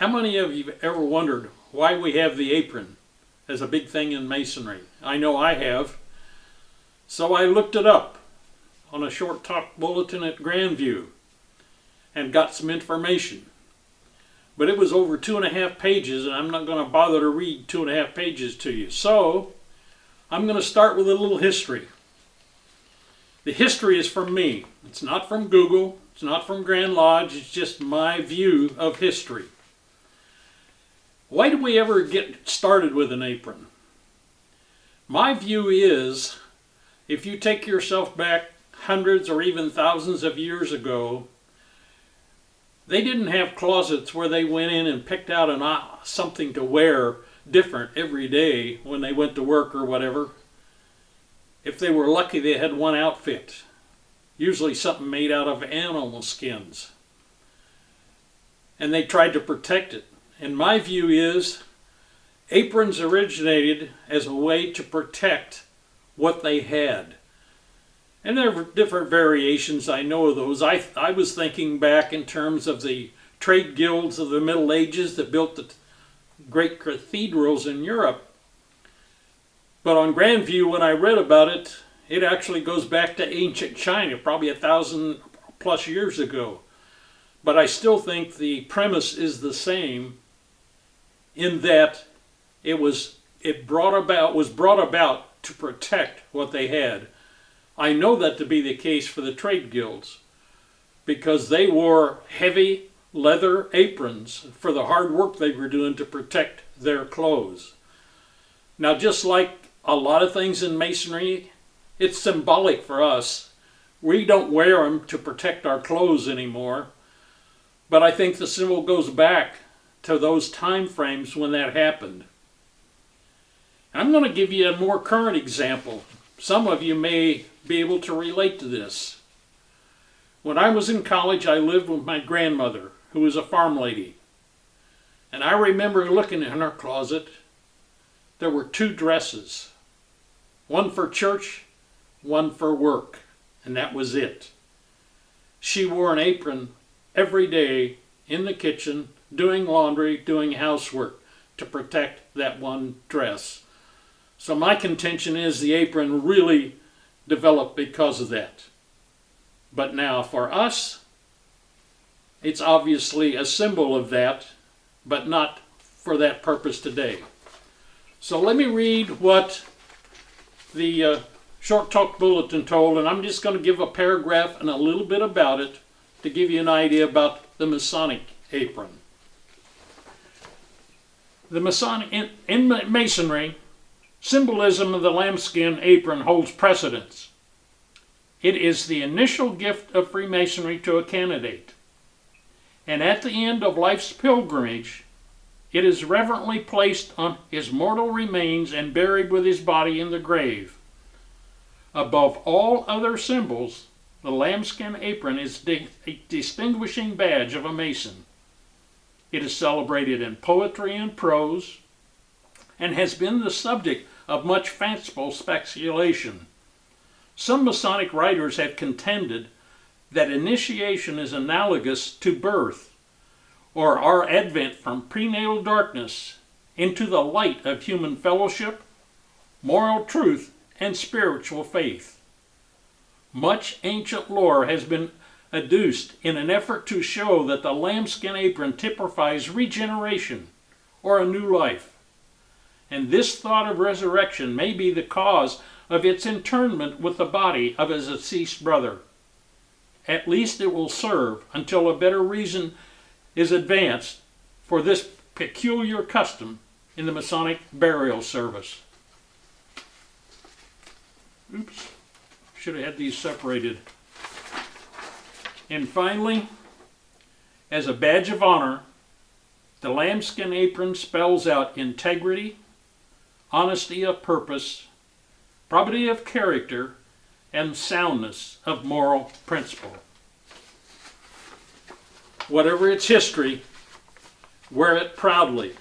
How many of you have ever wondered why we have the apron as a big thing in Masonry? I know I have. So I looked it up on a short talk bulletin at Grandview and got some information. But it was over 2.5 pages, and I'm not going to bother to read 2.5 pages to you. So I'm going to start with a little history. The history is from me. It's not from Google. It's not from Grand Lodge. It's just my view of history. Why did we ever get started with an apron? My view is, if you take yourself back hundreds or even thousands of years ago, they didn't have closets where they went in and picked out something to wear different every day when they went to work or whatever. If they were lucky, they had one outfit, usually something made out of animal skins. And they tried to protect it. And my view is, aprons originated as a way to protect what they had. And there were different variations, I know of those. I was thinking back in terms of the trade guilds of the Middle Ages that built the great cathedrals in Europe. But on Grandview, when I read about it, it actually goes back to ancient China, probably 1,000+ years ago. But I still think the premise is the same, in that it was brought about to protect what they had. I know that to be the case for the trade guilds, because they wore heavy leather aprons for the hard work they were doing to protect their clothes. Now, just like a lot of things in Masonry, it's symbolic for us. We don't wear them to protect our clothes anymore, but I think the symbol goes back to those time frames when that happened. I'm going to give you a more current example. Some of you may be able to relate to this. When I was in college, I lived with my grandmother, who was a farm lady. And I remember looking in her closet. There were 2 dresses. One for church, one for work. And that was it. She wore an apron every day in the kitchen, doing laundry, doing housework, to protect that one dress. So my contention is the apron really developed because of that. But now for us, it's obviously a symbol of that, but not for that purpose today. So let me read what the Short Talk Bulletin told, and I'm just going to give a paragraph and a little bit about it to give you an idea about the Masonic apron. The Masonic, in Masonry, symbolism of the lambskin apron holds precedence. It is the initial gift of Freemasonry to a candidate, and at the end of life's pilgrimage, it is reverently placed on his mortal remains and buried with his body in the grave. Above all other symbols, the lambskin apron is a distinguishing badge of a Mason. It is celebrated in poetry and prose, and has been the subject of much fanciful speculation. Some Masonic writers have contended that initiation is analogous to birth, or our advent from prenatal darkness into the light of human fellowship, moral truth, and spiritual faith. Much ancient lore has been adduced in an effort to show that the lambskin apron typifies regeneration or a new life. And this thought of resurrection may be the cause of its internment with the body of his deceased brother. At least it will serve until a better reason is advanced for this peculiar custom in the Masonic burial service. Oops, should have had these separated. And finally, as a badge of honor, the lambskin apron spells out integrity, honesty of purpose, probity of character, and soundness of moral principle. Whatever its history, wear it proudly.